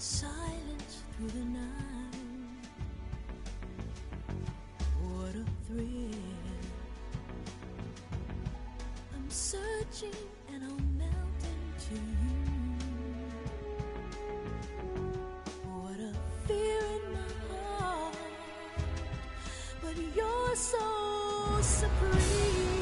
silence through the night. What a thrill. I'm searching and I'll melt into you. What a fear in my heart, but you're so supreme.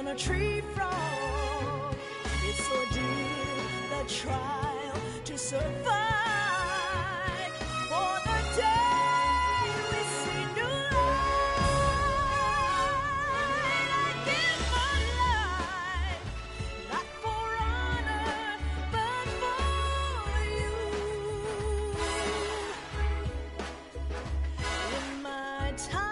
A tree frog, it's ordeal, the trial to survive. For the day we see new light, I give my life, not for honor, but for you. In my time,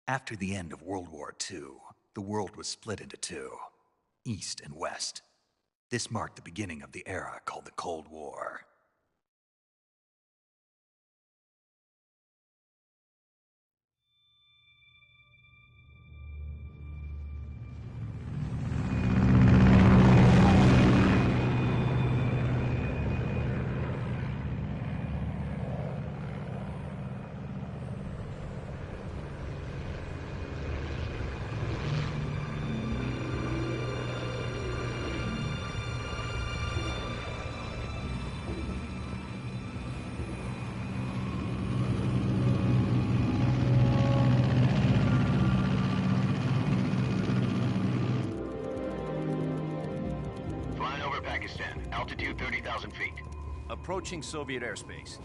After the end of World War II, the world was split into two, East and West. This marked the beginning of the era called the Cold War. Altitude 30,000 feet. Approaching Soviet airspace.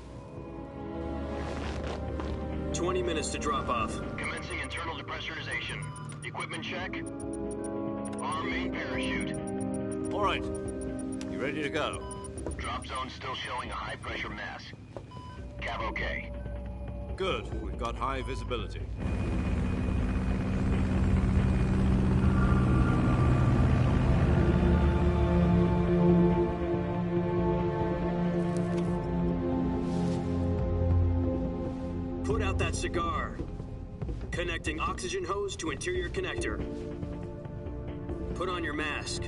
20 minutes to drop off. Commencing internal depressurization. Equipment check. Arm main parachute. All right. You ready to go? Drop zone still showing a high pressure mass. Cav okay. Good. We've got high visibility. out that cigar. Connecting oxygen hose to interior connector. Put on your mask.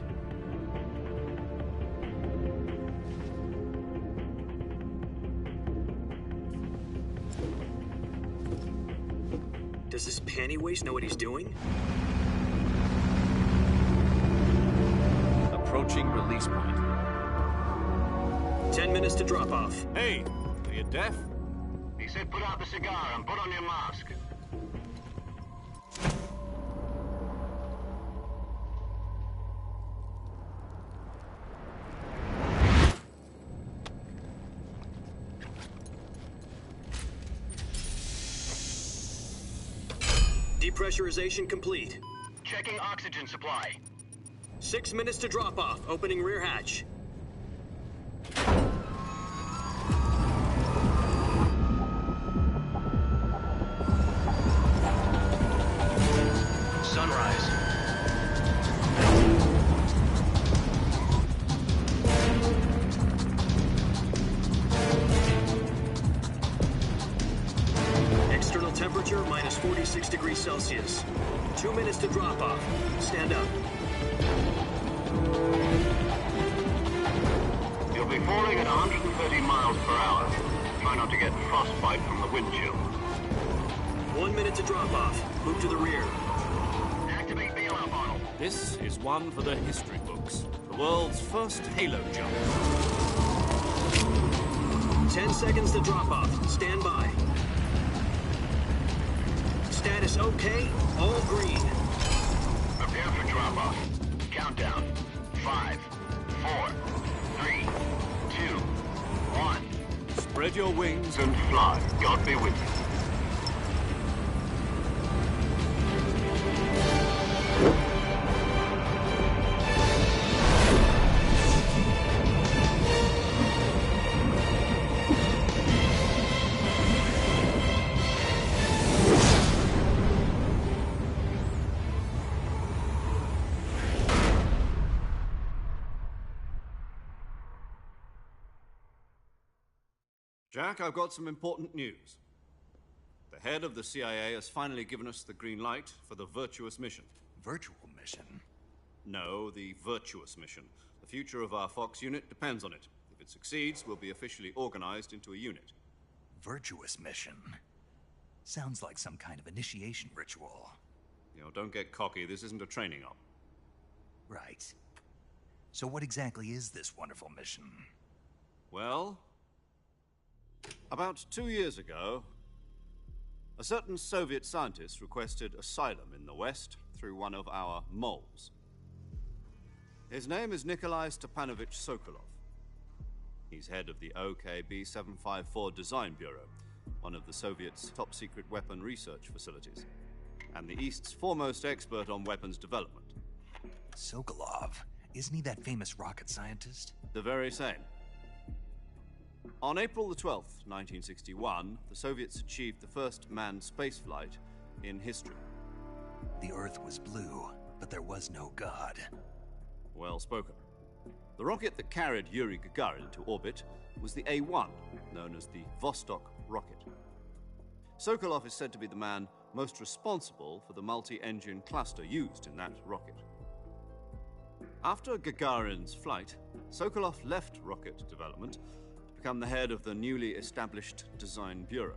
Does this panty waste know what he's doing? Approaching release point. 10 minutes to drop off. Hey, are you deaf? He said put out the cigar and put on your mask. Depressurization complete. Checking oxygen supply. 6 minutes to drop off. Opening rear hatch. Sunrise. External temperature minus 46 degrees Celsius. 2 minutes to drop off. Stand up. You'll be falling at 130 miles per hour. Try not to get frostbite from the wind chill. 1 minute to drop off. Move to the rear. Activate bailout model. This is one for the history books. The world's first Halo jump. 10 seconds to drop off. Stand by. Status okay. All green. Prepare for drop-off. Countdown. 5, 4, 3, 2, 1. Spread your wings. And fly. God be with you. Jack, I've got some important news. The head of the CIA has finally given us the green light for the Virtuous mission. Virtual mission? No, the Virtuous mission. The future of our Fox unit depends on it. If it succeeds, we'll be officially organized into a unit. Virtuous mission? Sounds like some kind of initiation ritual. Don't get cocky. This isn't a training op. Right. So what exactly is this wonderful mission? Well, about 2 years ago, a certain Soviet scientist requested asylum in the West through one of our moles. His name is Nikolai Stepanovich Sokolov. He's head of the OKB-754 Design Bureau, one of the Soviets' top-secret weapon research facilities, and the East's foremost expert on weapons development. Sokolov? Isn't he that famous rocket scientist? The very same. On April the 12th, 1961, the Soviets achieved the first manned spaceflight in history. The Earth was blue, but there was no God. Well spoken. The rocket that carried Yuri Gagarin to orbit was the A-1, known as the Vostok rocket. Sokolov is said to be the man most responsible for the multi-engine cluster used in that rocket. After Gagarin's flight, Sokolov left rocket development to become the head of the newly established Design Bureau.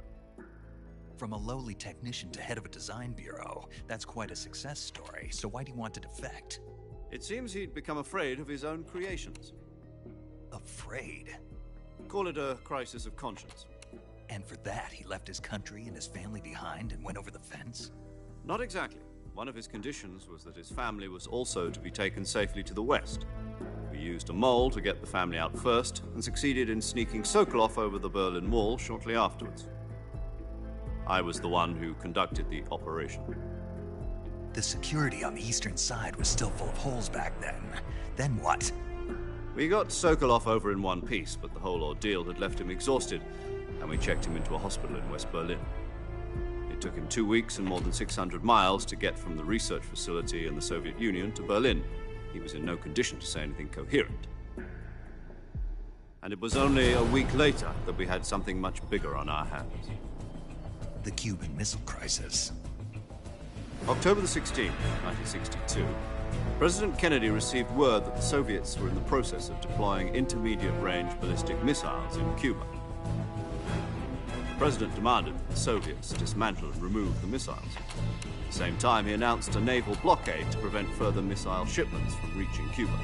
From a lowly technician to head of a design bureau, that's quite a success story. So why do you want to defect? It seems he'd become afraid of his own creations. Afraid? Call it a crisis of conscience. And for that, he left his country and his family behind and went over the fence? Not exactly. One of his conditions was that his family was also to be taken safely to the West. We used a mole to get the family out first and succeeded in sneaking Sokolov over the Berlin Wall shortly afterwards. I was the one who conducted the operation. The security on the eastern side was still full of holes back then. Then what? We got Sokolov over in one piece, but the whole ordeal had left him exhausted, and we checked him into a hospital in West Berlin. It took him 2 weeks and more than 600 miles to get from the research facility in the Soviet Union to Berlin. He was in no condition to say anything coherent. And it was only a week later that we had something much bigger on our hands. The Cuban Missile Crisis. October the 16th, 1962, President Kennedy received word that the Soviets were in the process of deploying intermediate-range ballistic missiles in Cuba. The President demanded that the Soviets dismantle and remove the missiles. At the same time, he announced a naval blockade to prevent further missile shipments from reaching Cuba.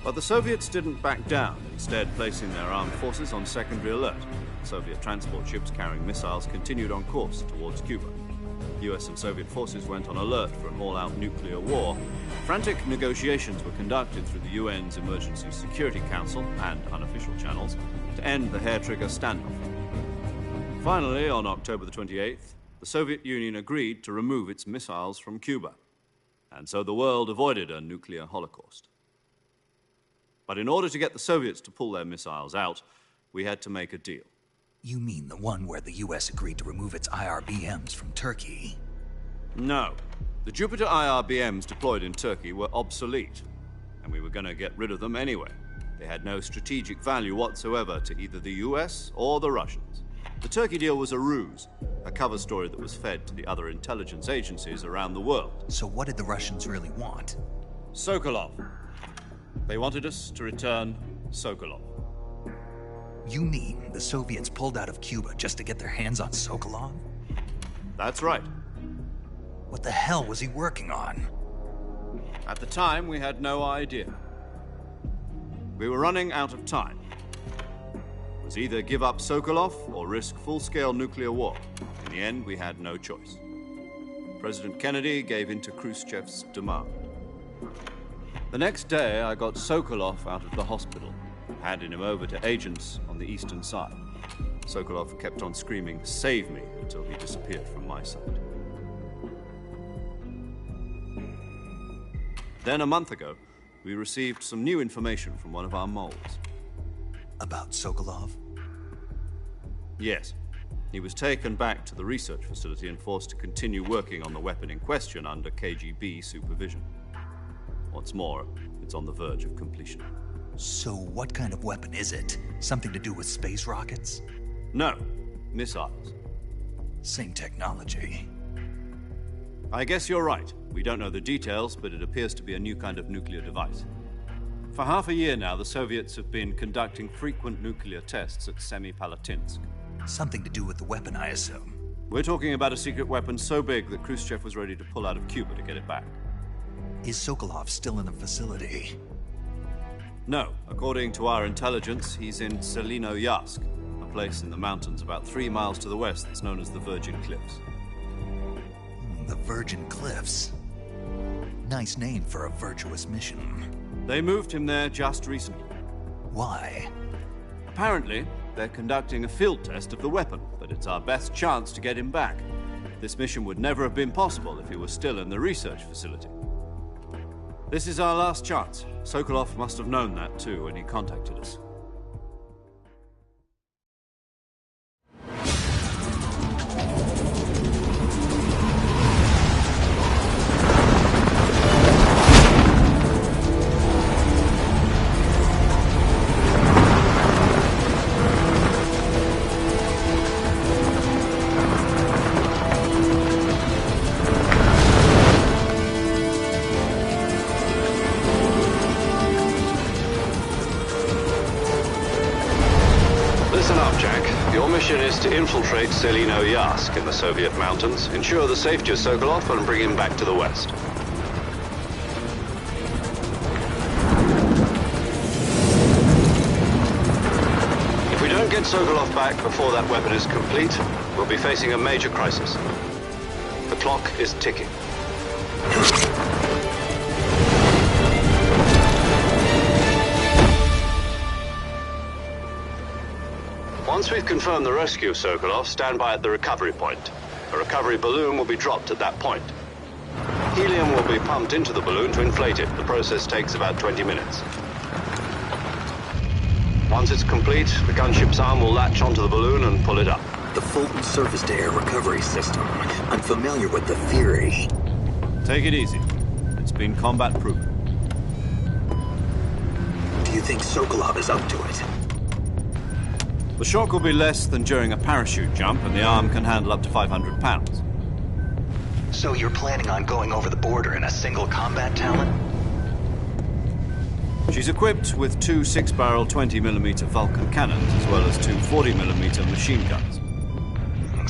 But the Soviets didn't back down, instead placing their armed forces on secondary alert. Soviet transport ships carrying missiles continued on course towards Cuba. US and Soviet forces went on alert for an all-out nuclear war. Frantic negotiations were conducted through the UN's Emergency Security Council and unofficial channels to end the hair-trigger standoff. Finally, on October the 28th, the Soviet Union agreed to remove its missiles from Cuba. And so the world avoided a nuclear holocaust. But in order to get the Soviets to pull their missiles out, we had to make a deal. You mean the one where the US agreed to remove its IRBMs from Turkey? No. The Jupiter IRBMs deployed in Turkey were obsolete, and we were going to get rid of them anyway. They had no strategic value whatsoever to either the US or the Russians. The Turkey deal was a ruse, a cover story that was fed to the other intelligence agencies around the world. So what did the Russians really want? Sokolov. They wanted us to return Sokolov. You mean the Soviets pulled out of Cuba just to get their hands on Sokolov? That's right. What the hell was he working on? At the time, we had no idea. We were running out of time. It was either give up Sokolov or risk full-scale nuclear war. In the end, we had no choice. President Kennedy gave in to Khrushchev's demand. The next day, I got Sokolov out of the hospital, handing him over to agents on the eastern side. Sokolov kept on screaming, "Save me," until he disappeared from my sight. Then, a month ago, we received some new information from one of our moles. About Sokolov? Yes. He was taken back to the research facility and forced to continue working on the weapon in question under KGB supervision. What's more, it's on the verge of completion. So what kind of weapon is it? Something to do with space rockets? No, missiles. Same technology. I guess you're right. We don't know the details, but it appears to be a new kind of nuclear device. For half a year now, the Soviets have been conducting frequent nuclear tests at Semipalatinsk. Something to do with the weapon, I assume. We're talking about a secret weapon so big that Khrushchev was ready to pull out of Cuba to get it back. Is Sokolov still in the facility? No. According to our intelligence, he's in Selinoyarsk, a place in the mountains about 3 miles to the west that's known as the Virgin Cliffs. The Virgin Cliffs. Nice name for a virtuous mission. They moved him there just recently. Why? Apparently, they're conducting a field test of the weapon, but it's our best chance to get him back. This mission would never have been possible if he was still in the research facility. This is our last chance. Sokolov must have known that too when he contacted us. To infiltrate Selinoyarsk in the Soviet mountains, ensure the safety of Sokolov, and bring him back to the west. If we don't get Sokolov back before that weapon is complete, we'll be facing a major crisis. The clock is ticking. Once we've confirmed the rescue of Sokolov, stand by at the recovery point. A recovery balloon will be dropped at that point. Helium will be pumped into the balloon to inflate it. The process takes about 20 minutes. Once it's complete, the gunship's arm will latch onto the balloon and pull it up. The Fulton surface-to-air recovery system. I'm familiar with the theory. Take it easy. It's been combat-proven. Do you think Sokolov is up to it? The shock will be less than during a parachute jump, and the arm can handle up to 500 pounds. So you're planning on going over the border in a single combat Talon? She's equipped with two 6-barrel 20mm Vulcan cannons, as well as two 40mm machine guns.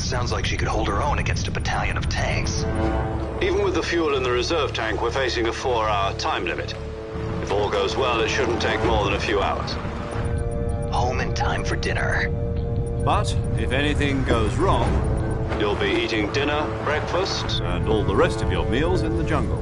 Sounds like she could hold her own against a battalion of tanks. Even with the fuel in the reserve tank, we're facing a 4-hour time limit. If all goes well, it shouldn't take more than a few hours. Home in time for dinner. But if anything goes wrong, You'll be eating dinner, breakfast, and all the rest of your meals in the jungle.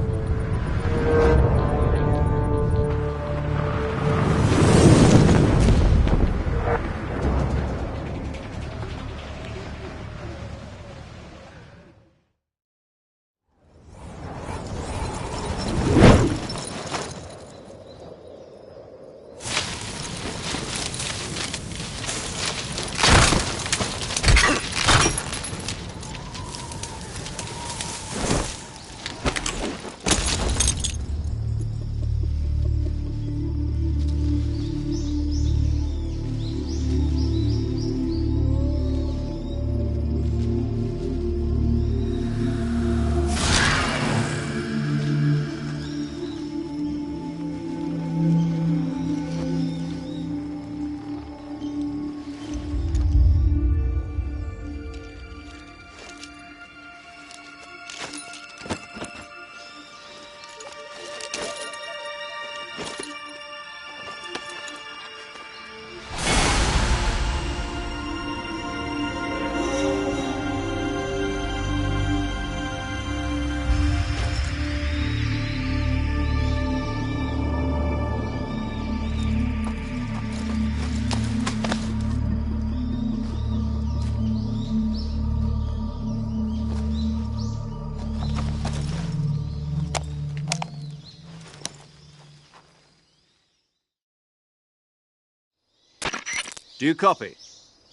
Do you copy?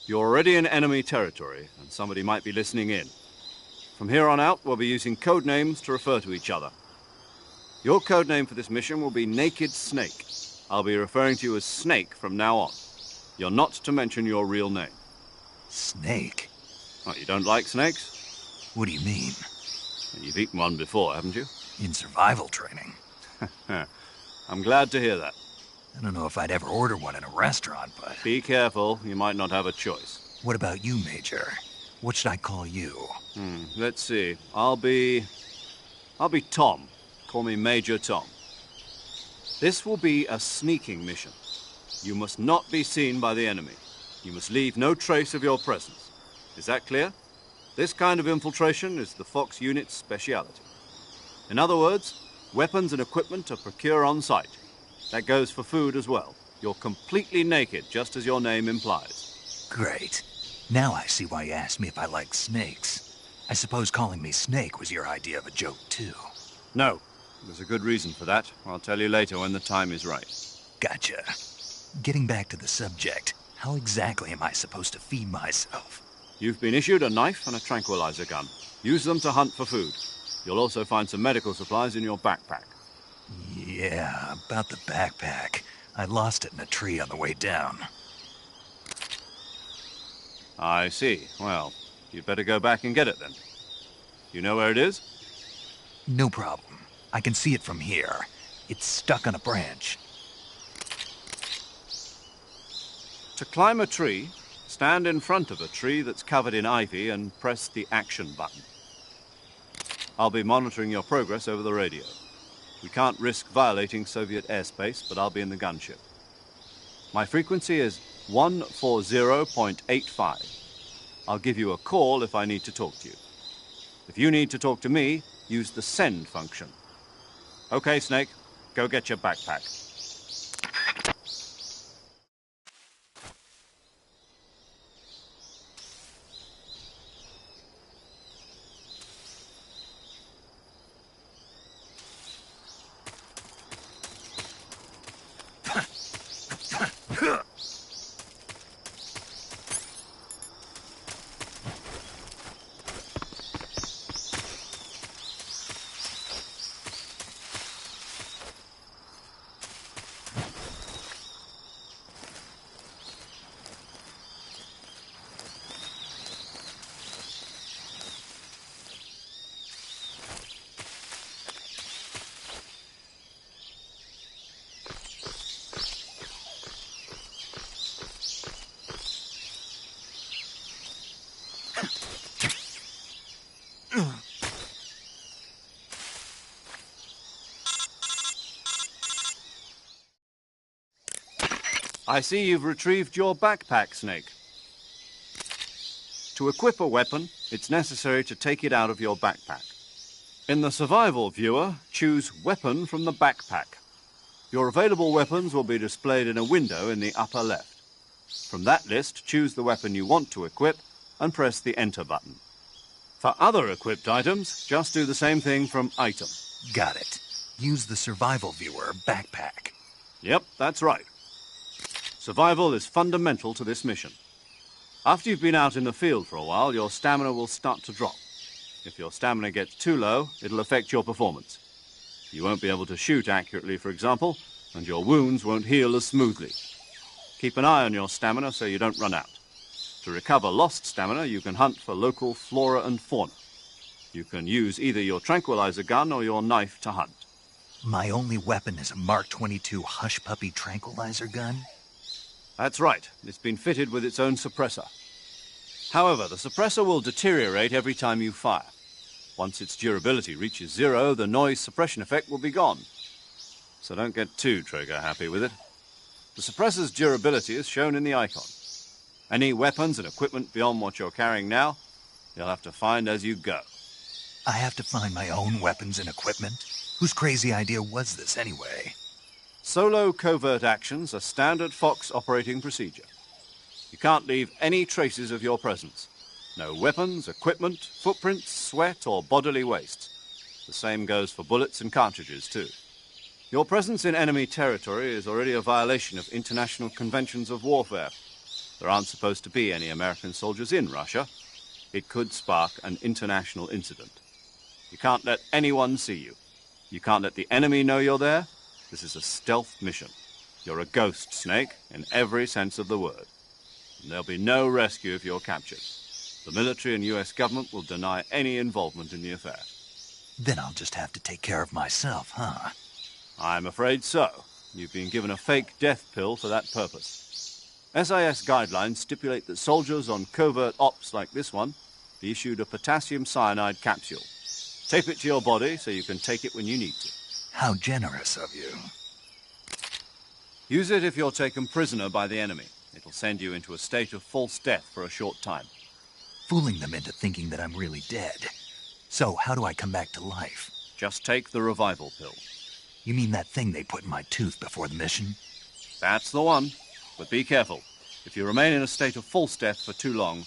You're already in enemy territory, and somebody might be listening in. From here on out, we'll be using code names to refer to each other. Your code name for this mission will be Naked Snake. I'll be referring to you as Snake from now on. You're not to mention your real name. Snake? Oh, you don't like snakes? What do you mean? You've eaten one before, haven't you? In survival training? I'm glad to hear that. I don't know if I'd ever order one in a restaurant, but... Be careful, you might not have a choice. What about you, Major? What should I call you? Let's see. I'll be Tom. Call me Major Tom. This will be a sneaking mission. You must not be seen by the enemy. You must leave no trace of your presence. Is that clear? This kind of infiltration is the Fox unit's speciality. In other words, weapons and equipment are procured on site. That goes for food as well. You're completely naked, just as your name implies. Great. Now I see why you asked me if I like snakes. I suppose calling me Snake was your idea of a joke, too. No. There's a good reason for that. I'll tell you later when the time is right. Gotcha. Getting back to the subject, how exactly am I supposed to feed myself? You've been issued a knife and a tranquilizer gun. Use them to hunt for food. You'll also find some medical supplies in your backpack. Yeah, about the backpack. I lost it in a tree on the way down. I see. Well, you'd better go back and get it then. You know where it is? No problem. I can see it from here. It's stuck on a branch. To climb a tree, stand in front of a tree that's covered in ivy and press the action button. I'll be monitoring your progress over the radio. We can't risk violating Soviet airspace, but I'll be in the gunship. My frequency is 140.85. I'll give you a call if I need to talk to you. If you need to talk to me, use the send function. Okay, Snake, go get your backpack. I see you've retrieved your backpack, Snake. To equip a weapon, it's necessary to take it out of your backpack. In the survival viewer, choose Weapon from the backpack. Your available weapons will be displayed in a window in the upper left. From that list, choose the weapon you want to equip and press the Enter button. For other equipped items, just do the same thing from Item. Got it. Use the survival viewer backpack. Yep, that's right. Survival is fundamental to this mission. After you've been out in the field for a while, your stamina will start to drop. If your stamina gets too low, it'll affect your performance. You won't be able to shoot accurately, for example, and your wounds won't heal as smoothly. Keep an eye on your stamina so you don't run out. To recover lost stamina, you can hunt for local flora and fauna. You can use either your tranquilizer gun or your knife to hunt. My only weapon is a Mark 22 Hush Puppy tranquilizer gun? That's right. It's been fitted with its own suppressor. However, the suppressor will deteriorate every time you fire. Once its durability reaches 0, the noise suppression effect will be gone. So don't get too trigger-happy with it. The suppressor's durability is shown in the icon. Any weapons and equipment beyond what you're carrying now, you'll have to find as you go. I have to find my own weapons and equipment? Whose crazy idea was this anyway? Solo covert actions are standard Fox operating procedure. You can't leave any traces of your presence. No weapons, equipment, footprints, sweat, or bodily waste. The same goes for bullets and cartridges, too. Your presence in enemy territory is already a violation of international conventions of warfare. There aren't supposed to be any American soldiers in Russia. It could spark an international incident. You can't let anyone see you. You can't let the enemy know you're there. This is a stealth mission. You're a ghost, Snake, in every sense of the word. And there'll be no rescue if you're captured. The military and U.S. government will deny any involvement in the affair. Then I'll just have to take care of myself, huh? I'm afraid so. You've been given a fake death pill for that purpose. SIS guidelines stipulate that soldiers on covert ops like this one be issued a potassium cyanide capsule. Tape it to your body so you can take it when you need to. How generous of you. Use it if you're taken prisoner by the enemy. It'll send you into a state of false death for a short time. Fooling them into thinking that I'm really dead. So, how do I come back to life? Just take the revival pill. You mean that thing they put in my tooth before the mission? That's the one. But be careful. If you remain in a state of false death for too long,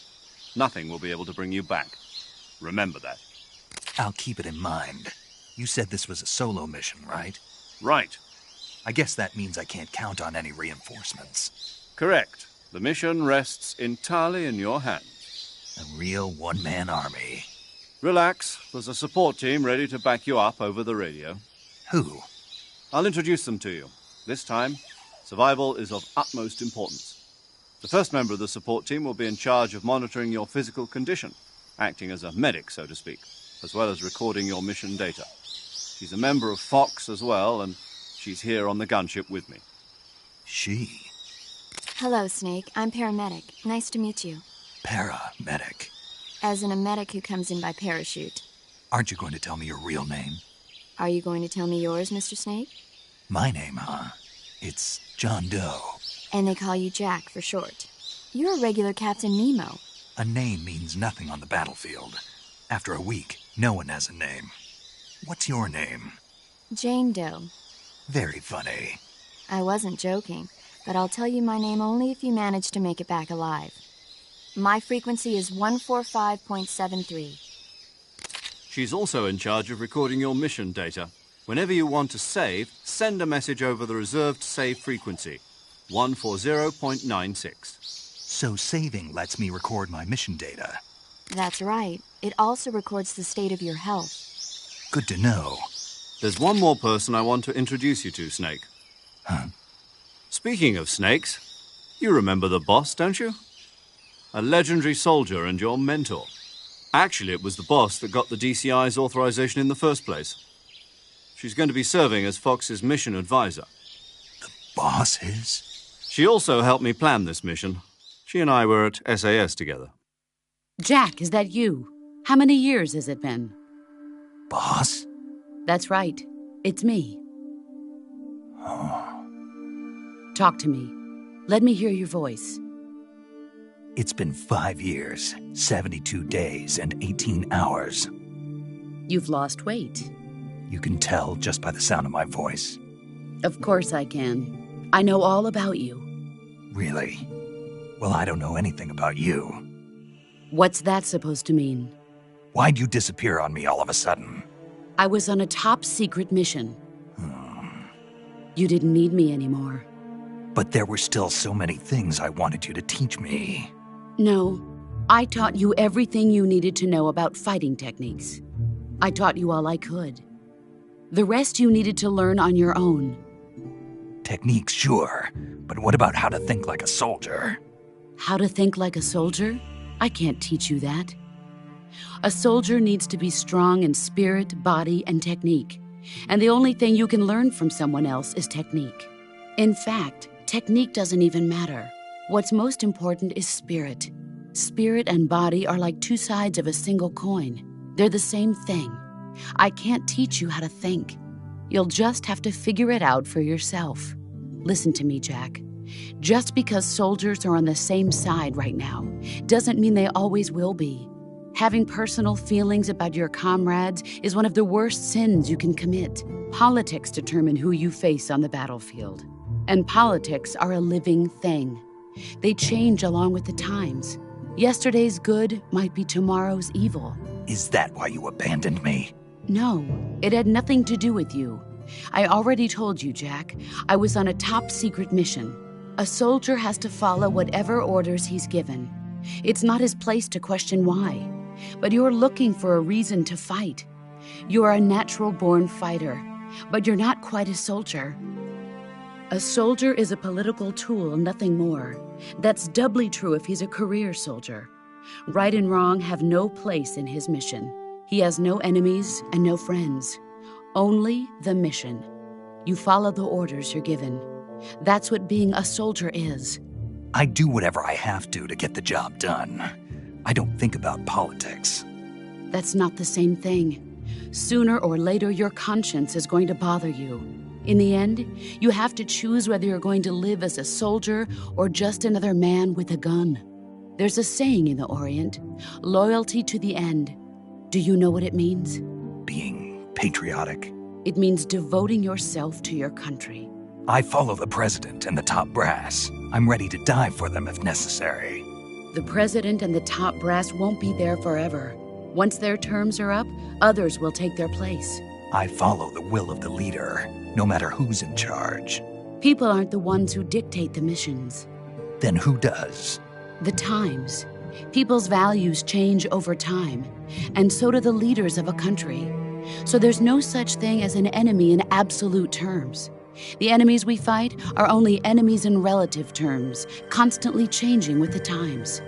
nothing will be able to bring you back. Remember that. I'll keep it in mind. You said this was a solo mission, right? Right. I guess that means I can't count on any reinforcements. Correct. The mission rests entirely in your hands. A real one-man army. Relax. There's a support team ready to back you up over the radio. Who? I'll introduce them to you. This time, survival is of utmost importance. The first member of the support team will be in charge of monitoring your physical condition, acting as a medic, so to speak, as well as recording your mission data. She's a member of Fox as well, and she's here on the gunship with me. She? Hello, Snake. I'm paramedic. Nice to meet you. Paramedic. As in a medic who comes in by parachute. Aren't you going to tell me your real name? Are you going to tell me yours, Mr. Snake? My name, huh? It's John Doe. And they call you Jack for short. You're a regular Captain Nemo. A name means nothing on the battlefield. After a week, no one has a name. What's your name? Jane Doe. Very funny. I wasn't joking, but I'll tell you my name only if you manage to make it back alive. My frequency is 145.73. She's also in charge of recording your mission data. Whenever you want to save, send a message over the reserved save frequency, 140.96. So saving lets me record my mission data. That's right. It also records the state of your health. Good to know. There's one more person I want to introduce you to, Snake. Huh? Speaking of snakes, you remember the boss, don't you? A legendary soldier and your mentor. Actually, it was the boss that got the DCI's authorization in the first place. She's going to be serving as Fox's mission advisor. The boss is? She also helped me plan this mission. She and I were at SAS together. Jack, is that you? How many years has it been? Boss? That's right. It's me. Oh. Talk to me. Let me hear your voice. It's been 5 years, 72 days, and 18 hours. You've lost weight. You can tell just by the sound of my voice. Of course I can. I know all about you. Really? Well, I don't know anything about you. What's that supposed to mean? Why'd you disappear on me all of a sudden? I was on a top-secret mission. You didn't need me anymore. But there were still so many things I wanted you to teach me. No, I taught you everything you needed to know about fighting techniques. I taught you all I could. The rest you needed to learn on your own. Techniques, sure. But what about how to think like a soldier? How to think like a soldier? I can't teach you that. A soldier needs to be strong in spirit, body, and technique. And the only thing you can learn from someone else is technique. In fact, technique doesn't even matter. What's most important is spirit. Spirit and body are like two sides of a single coin. They're the same thing. I can't teach you how to think. You'll just have to figure it out for yourself. Listen to me, Jack. Just because soldiers are on the same side right now doesn't mean they always will be. Having personal feelings about your comrades is one of the worst sins you can commit. Politics determine who you face on the battlefield. And politics are a living thing. They change along with the times. Yesterday's good might be tomorrow's evil. Is that why you abandoned me? No, it had nothing to do with you. I already told you, Jack. I was on a top-secret mission. A soldier has to follow whatever orders he's given. It's not his place to question why. But you're looking for a reason to fight. You're a natural-born fighter, but you're not quite a soldier. A soldier is a political tool, nothing more. That's doubly true if he's a career soldier. Right and wrong have no place in his mission. He has no enemies and no friends. Only the mission. You follow the orders you're given. That's what being a soldier is. I do whatever I have to get the job done. I don't think about politics. That's not the same thing. Sooner or later, your conscience is going to bother you. In the end, you have to choose whether you're going to live as a soldier or just another man with a gun. There's a saying in the Orient, loyalty to the end. Do you know what it means? Being patriotic. It means devoting yourself to your country. I follow the president and the top brass. I'm ready to die for them if necessary. The president and the top brass won't be there forever. Once their terms are up, others will take their place. I follow the will of the leader, no matter who's in charge. People aren't the ones who dictate the missions. Then who does? The times. People's values change over time, and so do the leaders of a country. So there's no such thing as an enemy in absolute terms. The enemies we fight are only enemies in relative terms, constantly changing with the times.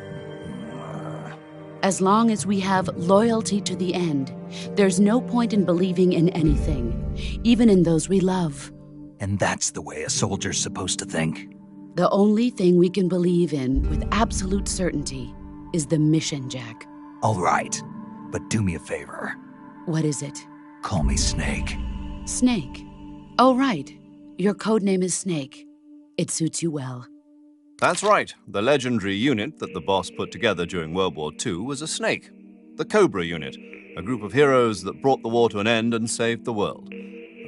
As long as we have loyalty to the end, there's no point in believing in anything, even in those we love. And that's the way a soldier's supposed to think? The only thing we can believe in with absolute certainty is the mission, Jack. All right, but do me a favor. What is it? Call me Snake. Snake? Oh, right. Your codename is Snake. It suits you well. That's right. The legendary unit that the boss put together during World War II was a snake. The Cobra unit, a group of heroes that brought the war to an end and saved the world.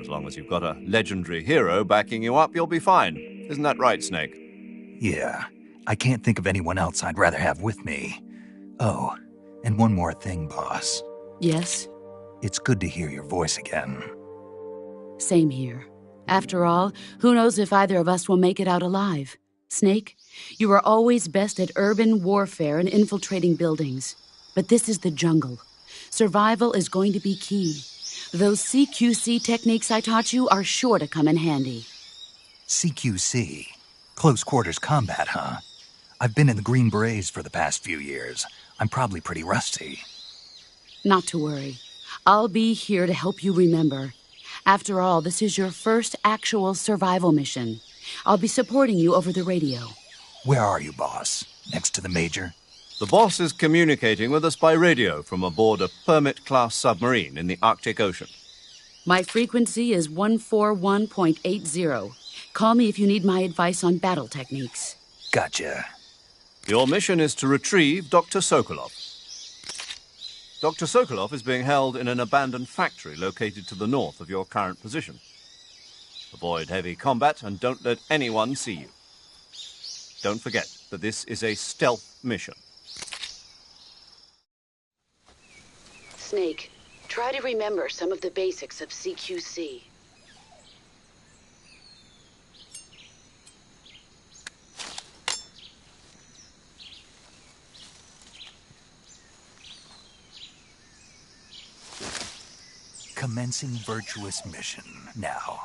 As long as you've got a legendary hero backing you up, you'll be fine. Isn't that right, Snake? Yeah, I can't think of anyone else I'd rather have with me. Oh, and one more thing, boss. Yes? It's good to hear your voice again. Same here. After all, who knows if either of us will make it out alive? Snake, you are always best at urban warfare and infiltrating buildings. But this is the jungle. Survival is going to be key. Those CQC techniques I taught you are sure to come in handy. CQC? Close quarters combat, huh? I've been in the Green Berets for the past few years. I'm probably pretty rusty. Not to worry. I'll be here to help you remember. After all, this is your first actual survival mission. I'll be supporting you over the radio. Where are you, boss? Next to the Major? The boss is communicating with us by radio from aboard a Permit-class submarine in the Arctic Ocean. My frequency is 141.80. Call me if you need my advice on battle techniques. Gotcha. Your mission is to retrieve Dr. Sokolov. Dr. Sokolov is being held in an abandoned factory located to the north of your current position. Avoid heavy combat and don't let anyone see you. Don't forget that this is a stealth mission. Snake, try to remember some of the basics of CQC. Commencing virtuous mission now.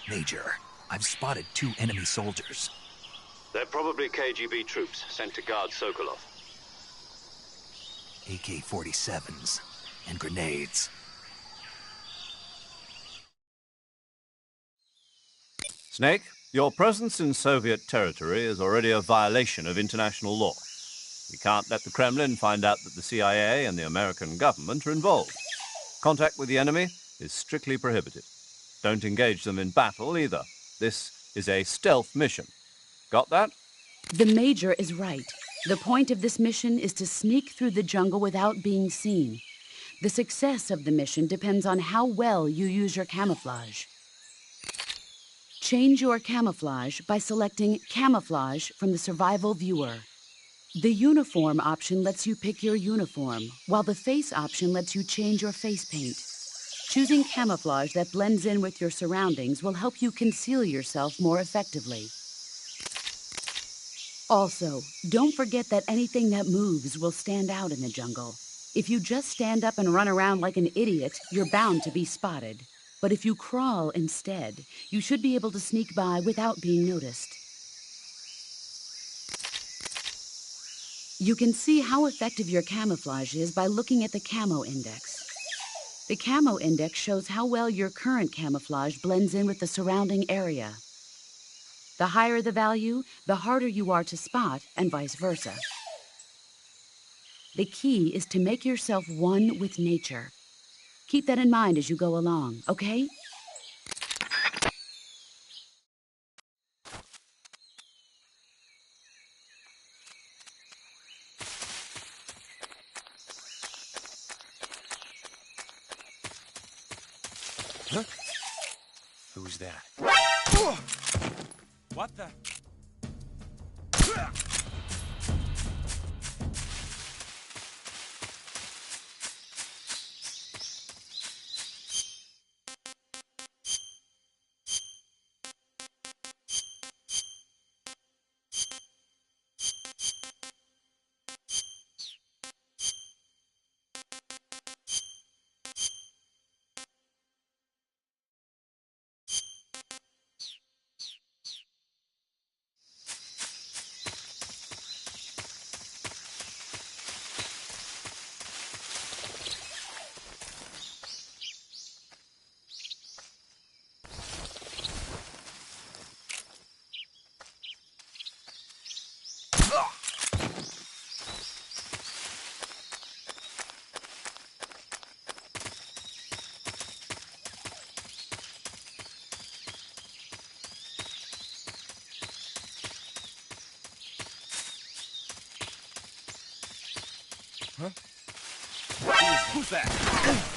Major, I've spotted 2 enemy soldiers. They're probably KGB troops sent to guard Sokolov. AK-47s and grenades. Snake, your presence in Soviet territory is already a violation of international law. We can't let the Kremlin find out that the CIA and the American government are involved. Contact with the enemy is strictly prohibited. Don't engage them in battle either. This is a stealth mission. Got that? The Major is right. The point of this mission is to sneak through the jungle without being seen. The success of the mission depends on how well you use your camouflage. Change your camouflage by selecting Camouflage from the Survival Viewer. The Uniform option lets you pick your uniform, while the Face option lets you change your face paint. Choosing camouflage that blends in with your surroundings will help you conceal yourself more effectively. Also, don't forget that anything that moves will stand out in the jungle. If you just stand up and run around like an idiot, you're bound to be spotted. But if you crawl instead, you should be able to sneak by without being noticed. You can see how effective your camouflage is by looking at the Camo Index. The Camo Index shows how well your current camouflage blends in with the surrounding area. The higher the value, the harder you are to spot, and vice versa. The key is to make yourself one with nature. Keep that in mind as you go along, okay? that? What the? Huh? Who's that?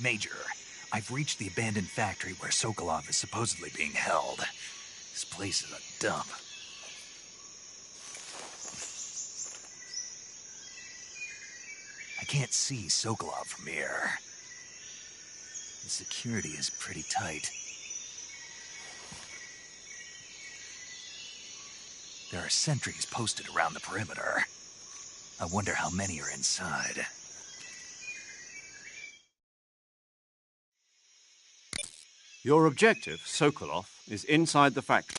Major, I've reached the abandoned factory where Sokolov is supposedly being held. This place is a dump. I can't see Sokolov from here. The security is pretty tight. There are sentries posted around the perimeter. I wonder how many are inside. Your objective, Sokolov, is inside the factory.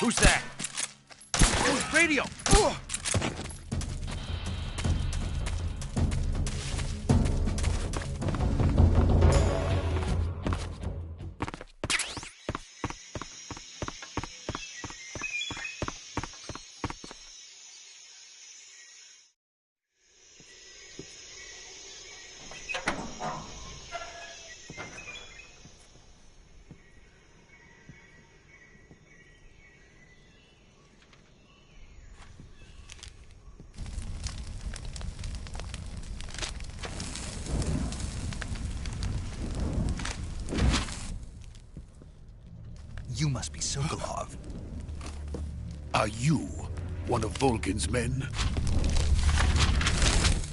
Who's that? Who's radio? You must be Sokolov. Are you one of Volgin's men?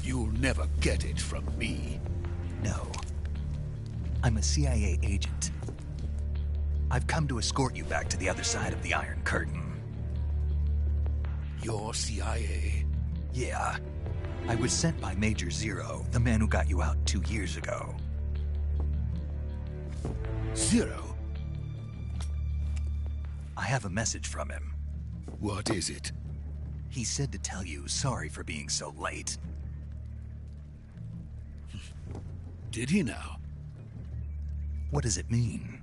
You'll never get it from me. No. I'm a CIA agent. I've come to escort you back to the other side of the Iron Curtain. You're CIA? Yeah. I was sent by Major Zero, the man who got you out 2 years ago. Zero? I have a message from him. What is it? He said to tell you sorry for being so late. Did he now? What does it mean?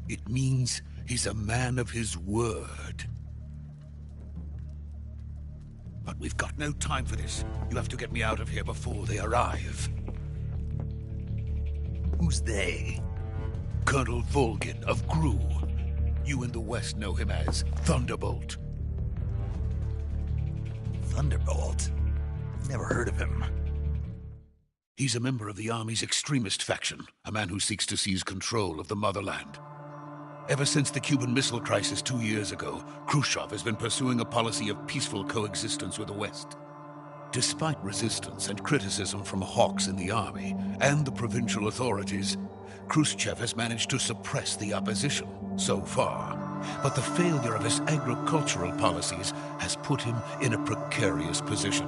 It means he's a man of his word. But we've got no time for this. You have to get me out of here before they arrive. Who's they? Colonel Volgin of GRU. You in the West know him as Thunderbolt. Thunderbolt? Never heard of him. He's a member of the Army's extremist faction, a man who seeks to seize control of the motherland. Ever since the Cuban Missile Crisis 2 years ago, Khrushchev has been pursuing a policy of peaceful coexistence with the West. Despite resistance and criticism from hawks in the army and the provincial authorities, Khrushchev has managed to suppress the opposition so far. But the failure of his agricultural policies has put him in a precarious position.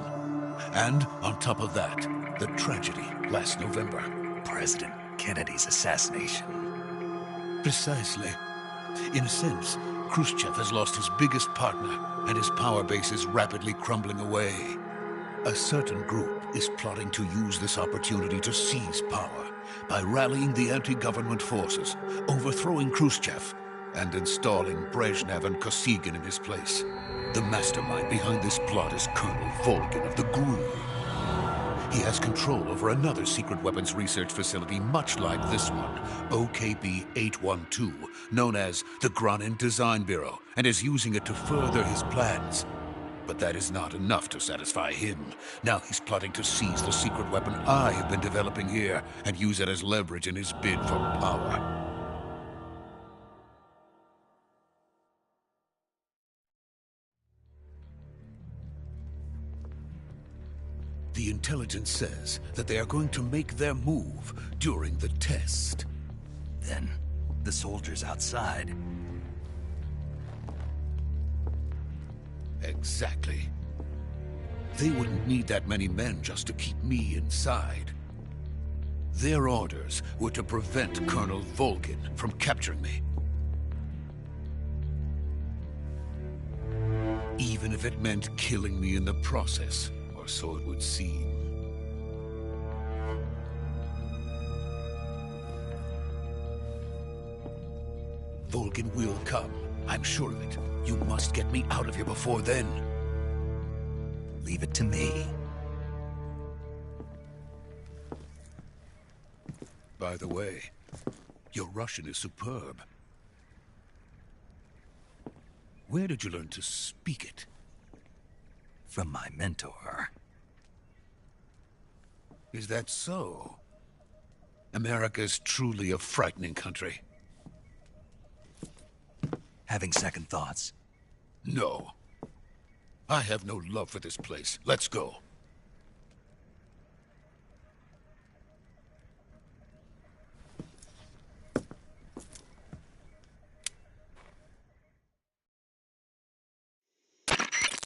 And on top of that, the tragedy last November. President Kennedy's assassination. Precisely. In a sense, Khrushchev has lost his biggest partner, and his power base is rapidly crumbling away. A certain group is plotting to use this opportunity to seize power by rallying the anti-government forces, overthrowing Khrushchev, and installing Brezhnev and Kosygin in his place. The mastermind behind this plot is Colonel Volgin of the GRU. He has control over another secret weapons research facility much like this one, OKB-812, known as the Granin Design Bureau, and is using it to further his plans. But that is not enough to satisfy him. Now he's plotting to seize the secret weapon I have been developing here and use it as leverage in his bid for power. The intelligence says that they are going to make their move during the test. Then, the soldiers outside. Exactly. They wouldn't need that many men just to keep me inside. Their orders were to prevent Colonel Volgin from capturing me. Even if it meant killing me in the process, or so it would seem. Volgin will come. I'm sure of it. You must get me out of here before then. Leave it to me. By the way, your Russian is superb. Where did you learn to speak it? From my mentor. Is that so? America's truly a frightening country. Having second thoughts? No. I have no love for this place. Let's go.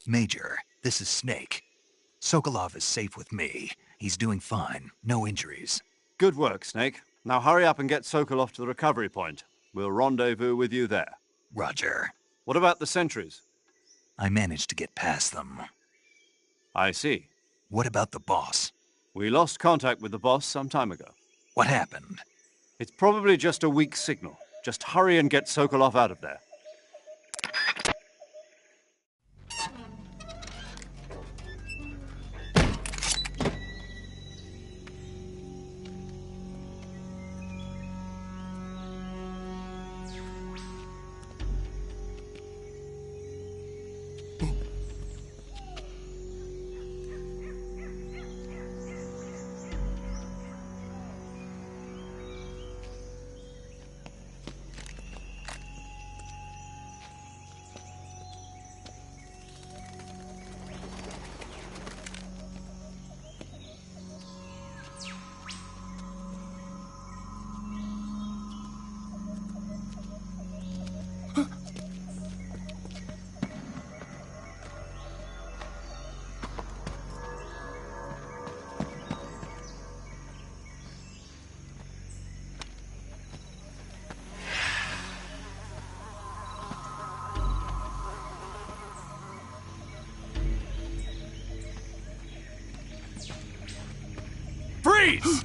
Major, this is Snake. Sokolov is safe with me. He's doing fine. No injuries. Good work, Snake. Now hurry up and get Sokolov to the recovery point. We'll rendezvous with you there. Roger. What about the sentries? I managed to get past them. I see. What about the boss? We lost contact with the boss some time ago. What happened? It's probably just a weak signal. Just hurry and get Sokolov out of there. Freeze!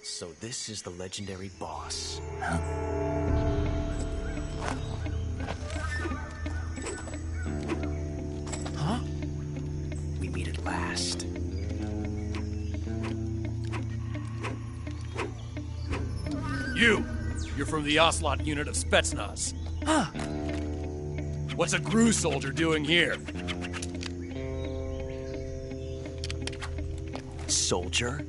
So this is the legendary boss. Huh? We meet at last. You're from the Ocelot unit of Spetsnaz. Huh. What's a GRU soldier doing here? Soldier?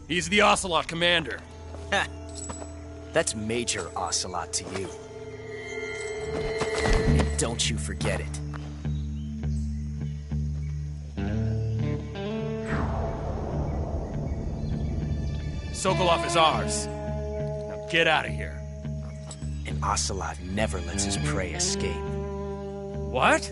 He's the Ocelot commander. Ha! That's Major Ocelot to you. Don't you forget it. Sokolov is ours. Now get out of here. And Ocelot never lets his prey escape. What?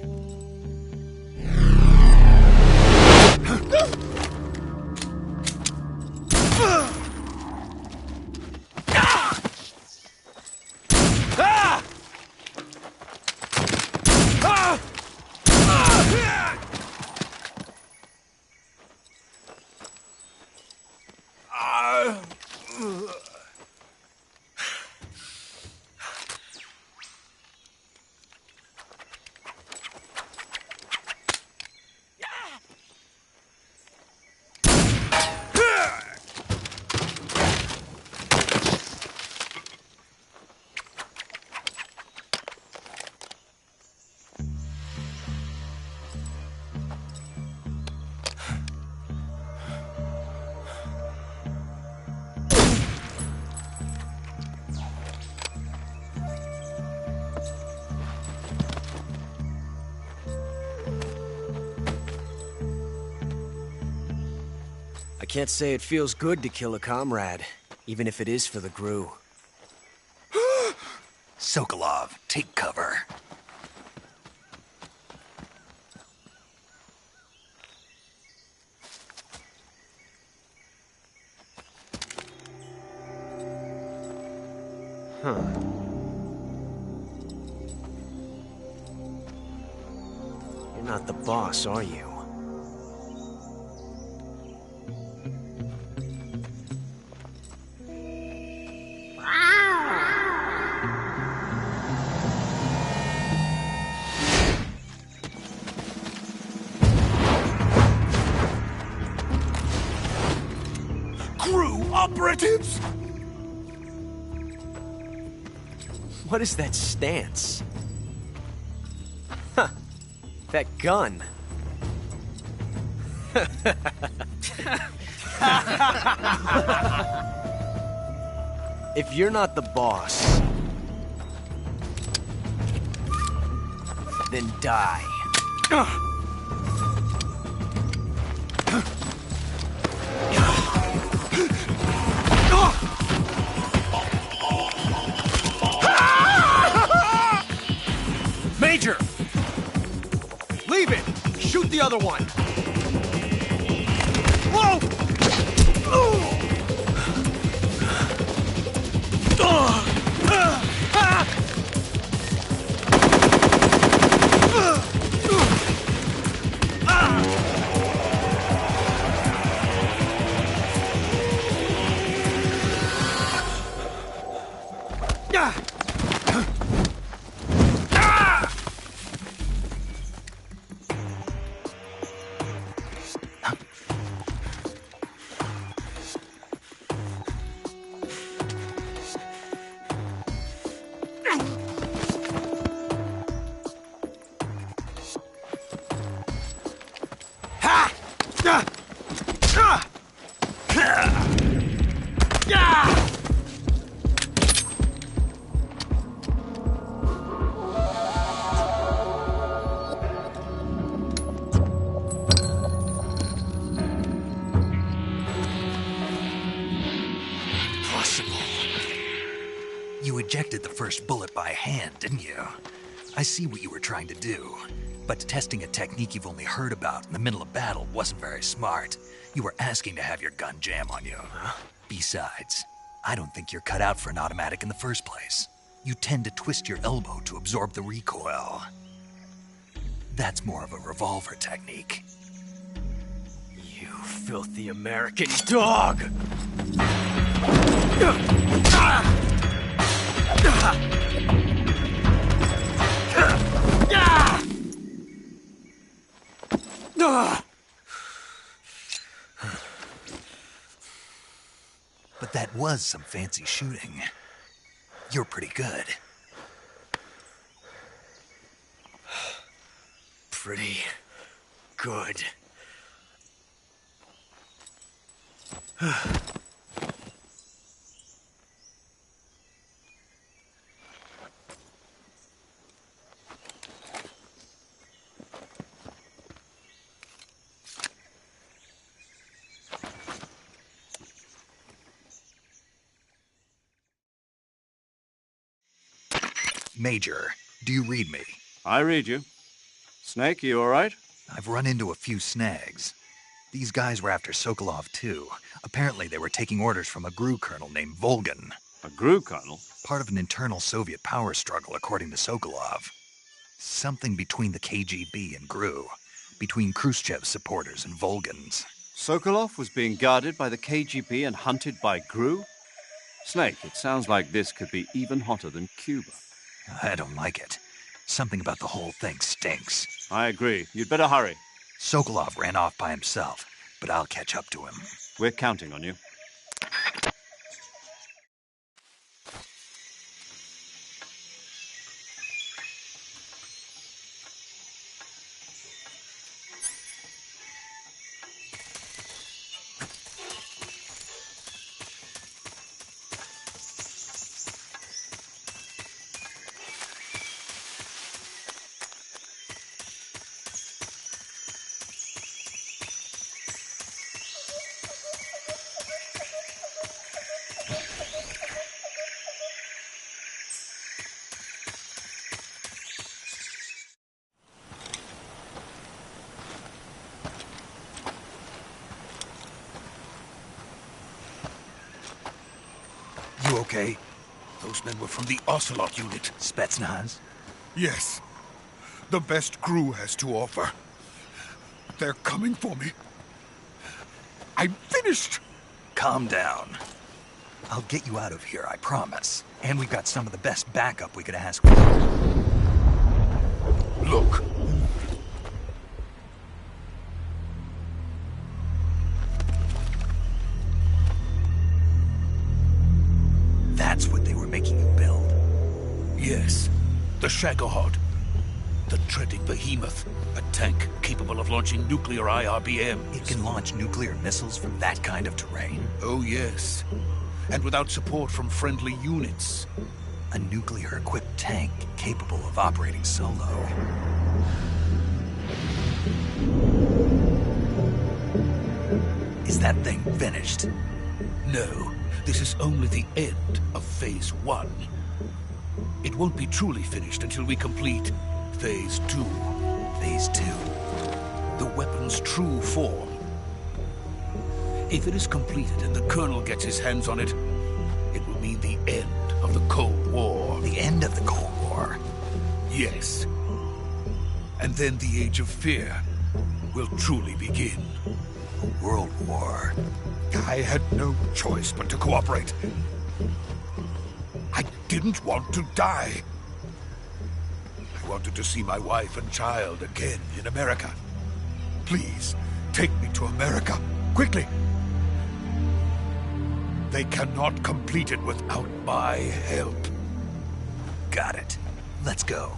I can't say it feels good to kill a comrade, even if it is for the GRU. Sokolov, take cover. Huh. You're not the boss, are you? GRU operatives! What is that stance? Huh. That gun. If you're not the boss... then die. Major! Leave it! Shoot the other one! Whoa! You ejected the first bullet by hand, didn't you? I see what you were trying to do. But testing a technique you've only heard about in the middle of battle wasn't very smart. You were asking to have your gun jam on you. Besides, I don't think you're cut out for an automatic in the first place. You tend to twist your elbow to absorb the recoil. That's more of a revolver technique. You filthy American dog! But that was some fancy shooting. You're pretty good. Pretty good. Major, do you read me? I read you. Snake, you all right? I've run into a few snags. These guys were after Sokolov, too. Apparently they were taking orders from a GRU colonel named Volgin. A GRU colonel? Part of an internal Soviet power struggle, according to Sokolov. Something between the KGB and GRU. Between Khrushchev's supporters and Volgin's. Sokolov was being guarded by the KGB and hunted by GRU? Snake, it sounds like this could be even hotter than Cuba. I don't like it. Something about the whole thing stinks. I agree. You'd better hurry. Sokolov ran off by himself, but I'll catch up to him. We're counting on you. You okay? Those men were from the Ocelot unit. Spetsnaz? Yes. The best GRU has to offer. They're coming for me. I'm finished! Calm down. I'll get you out of here, I promise. And we've got some of the best backup we could ask for. Look. That's what they were making you build? Yes. The Shagohod. The treading behemoth. A tank capable of launching nuclear IRBMs. It can launch nuclear missiles from that kind of terrain? Oh, yes. And without support from friendly units. A nuclear-equipped tank capable of operating solo. Is that thing finished? No, this is only the end of Phase 1. It won't be truly finished until we complete Phase 2. Phase 2? The weapon's true form. If it is completed and the Colonel gets his hands on it, it will mean the end of the Cold War. The end of the Cold War? Yes. And then the Age of Fear will truly begin. A world war. I had no choice but to cooperate. I didn't want to die. I wanted to see my wife and child again in America. Please, take me to America, quickly. They cannot complete it without my help. Got it. Let's go.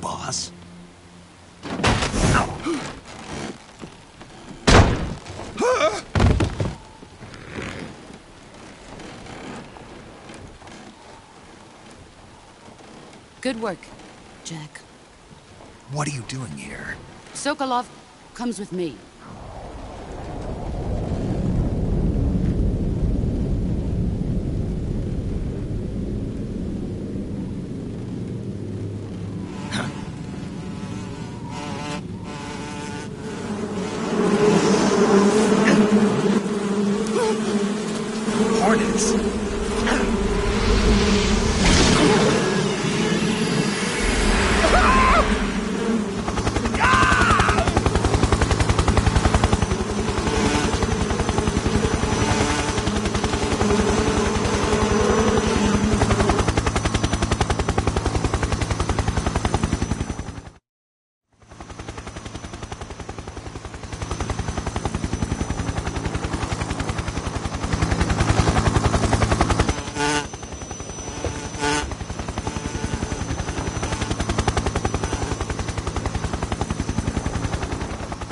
Boss? Good work, Jack. What are you doing here? Sokolov comes with me. Hornets!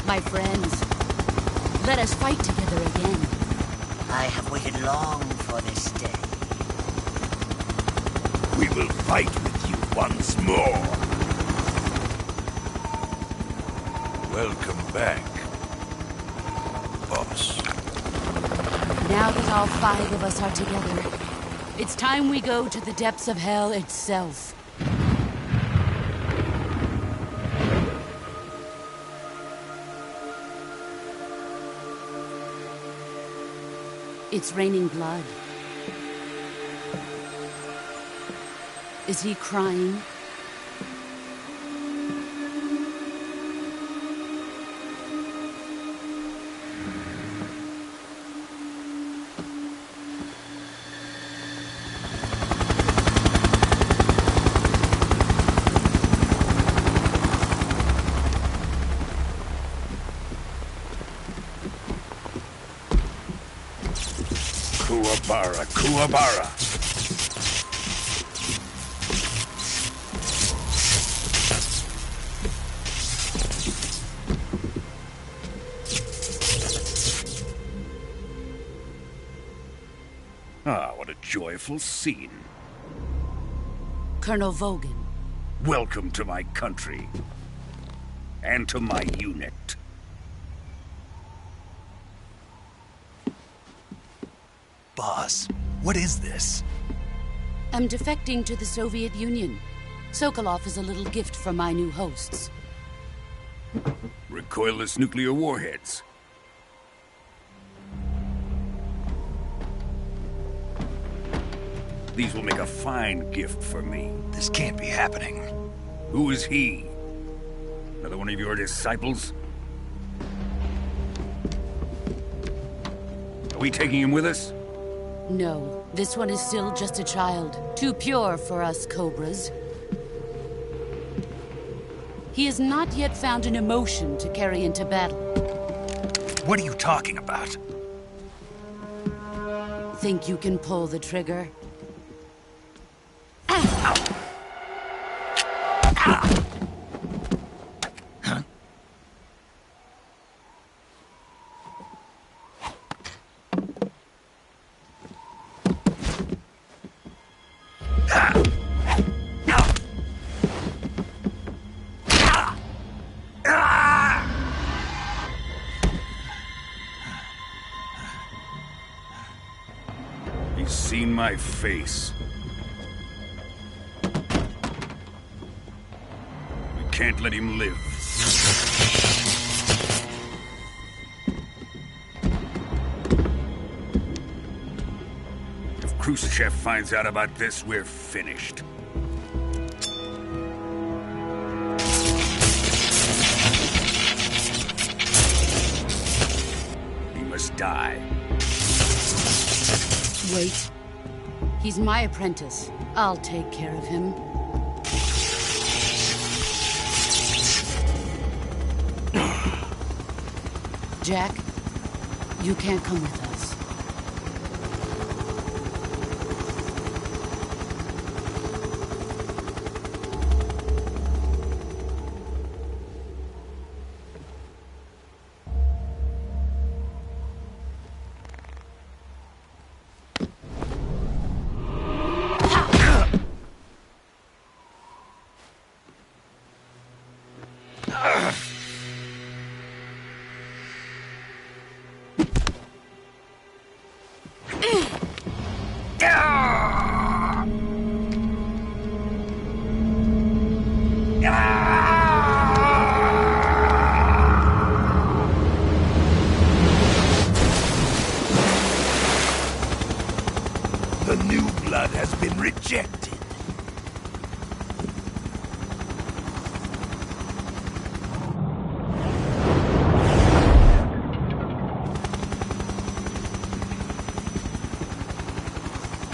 My friends, let us fight together again. I have waited long for this day. We will fight with you once more. Welcome back, boss. Now that all 5 of us are together, it's time we go to the depths of hell itself. It's raining blood. Is he crying? Kuwabara, Kuwabara. Ah, what a joyful scene. Colonel Vogan. Welcome to my country. And to my unit. Boss, what is this? am defecting to the Soviet Union. Sokolov is a little gift from my new hosts. Recoilless nuclear warheads. These will make a fine gift for me. This can't be happening. Who is he? Another one of your disciples? Are we taking him with us? No, this one is still just a child. Too pure for us Cobras. He has not yet found an emotion to carry into battle. What are you talking about? Think you can pull the trigger? He's seen my face. We can't let him live. If Khrushchev finds out about this, we're finished. He must die. Wait. He's my apprentice. I'll take care of him. Jack, you can't come with us. The new blood has been rejected.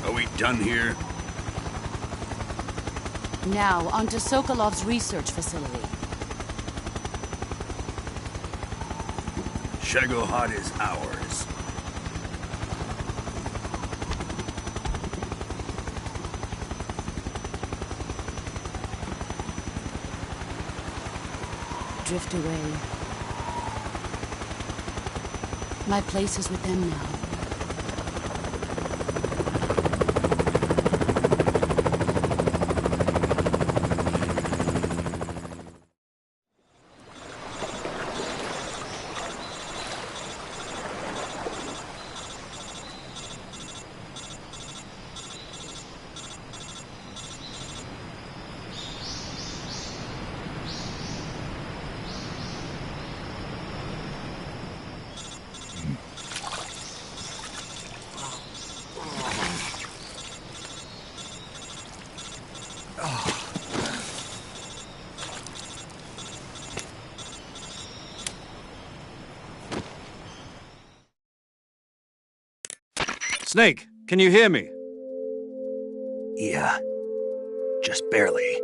Are we done here? Now, onto Sokolov's research facility. Shagohod is ours. Drift away. My place is with them now. Snake, can you hear me? Yeah. Just barely.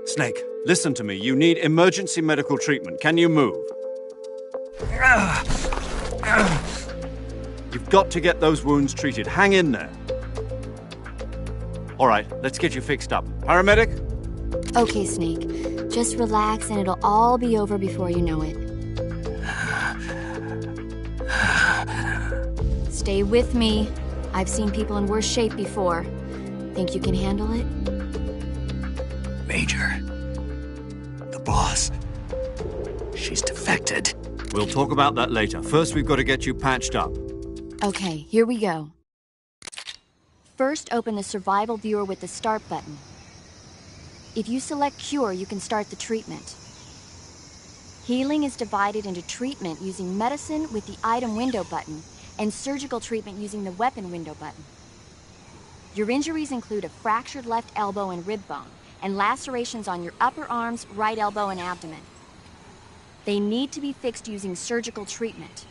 Snake, listen to me. You need emergency medical treatment. Can you move? You've got to get those wounds treated. Hang in there. All right, let's get you fixed up. Paramedic? Okay, Snake. Just relax and it'll all be over before you know it. Stay with me. I've seen people in worse shape before. Think you can handle it? Major. The boss. She's defected. We'll talk about that later. First, we've got to get you patched up. Okay, here we go. First, open the survival viewer with the start button. If you select cure, you can start the treatment. Healing is divided into treatment using medicine with the item window button and surgical treatment using the weapon window button. Your injuries include a fractured left elbow and rib bone, and lacerations on your upper arms, right elbow, and abdomen. They need to be fixed using surgical treatment.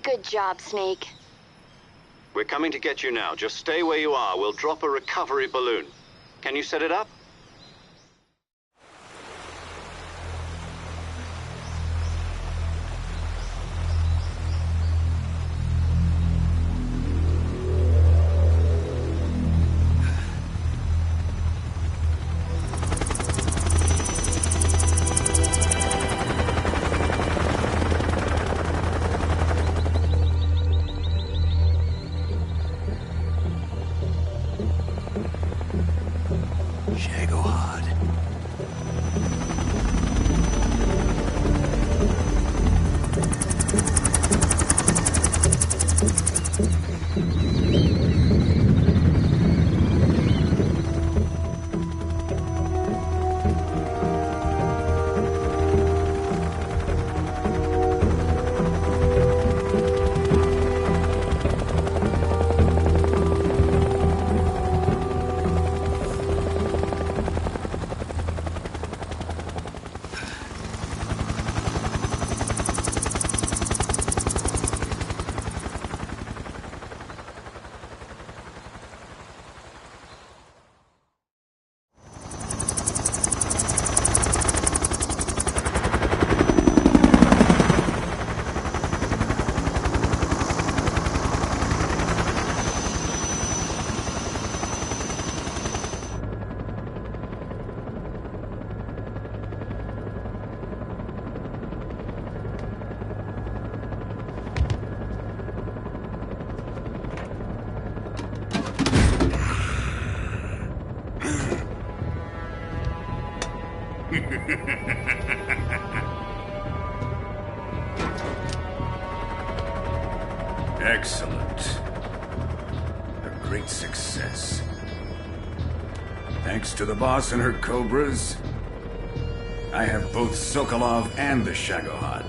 Good job, Snake. We're coming to get you now. Just stay where you are. We'll drop a recovery balloon. Can you set it up? Excellent. A great success. Thanks to the boss and her Cobras, I have both Sokolov and the Shagohod.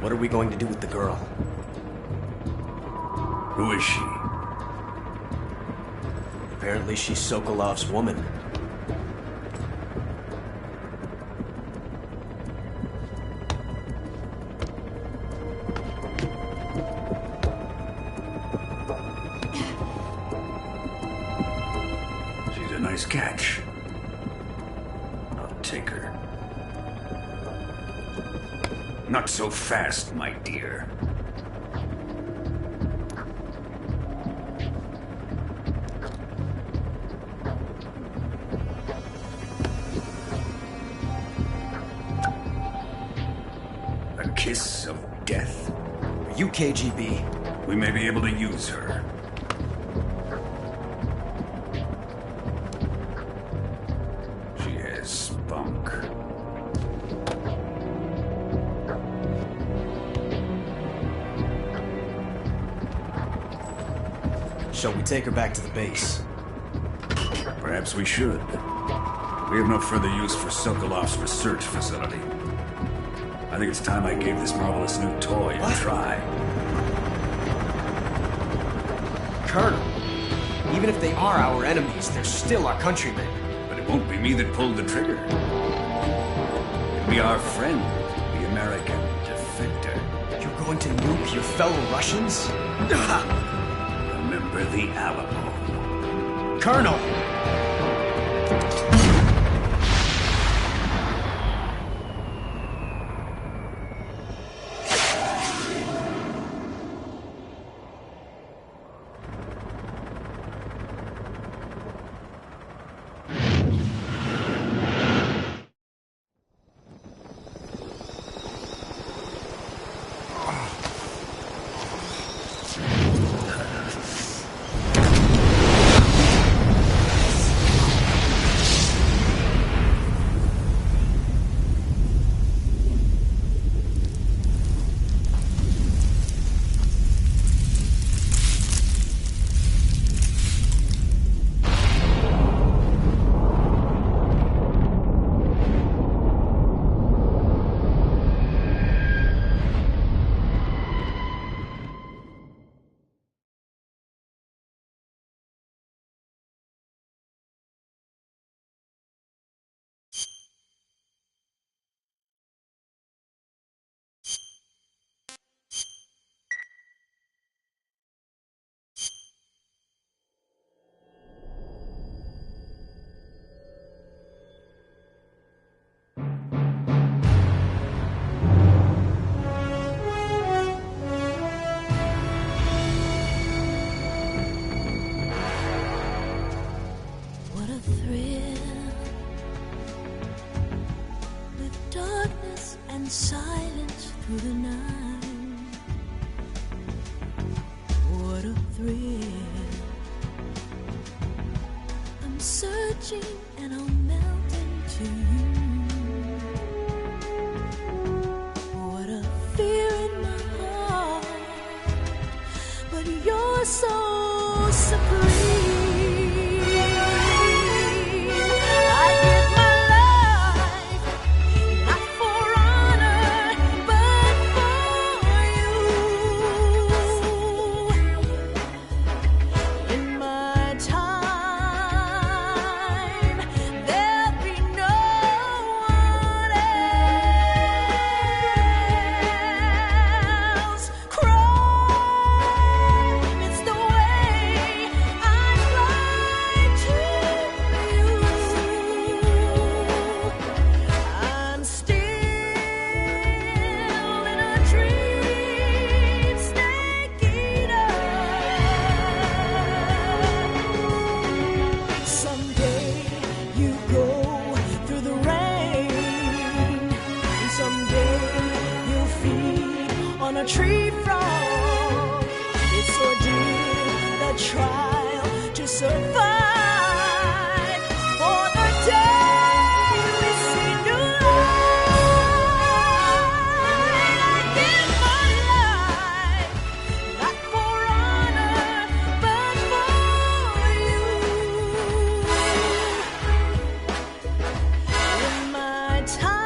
What are we going to do with the girl? Who is she? Apparently she's Sokolov's woman. She's a nice catch. I'll take her. Not so fast, my dear. A kiss of death. Are you KGB? We may be able to use her. She has spunk. Shall we take her back to the base? Perhaps we should. We have no further use for Sokolov's research facility. I think it's time I gave this marvelous new toy a try. Colonel, even if they are our enemies, they're still our countrymen. But it won't be me that pulled the trigger. It'll be our friend, the American defector. You're going to nuke your fellow Russians? Remember the Alamo. Colonel! What a thrill, with darkness and silence through the night. What a thrill, I'm searching and I'll melt into you. What a fear in my heart, but you're so supreme. On a tree frog, it's ordeal, the trial to survive. For the day we see new light, I give my life, not for honor, but for you. In my time,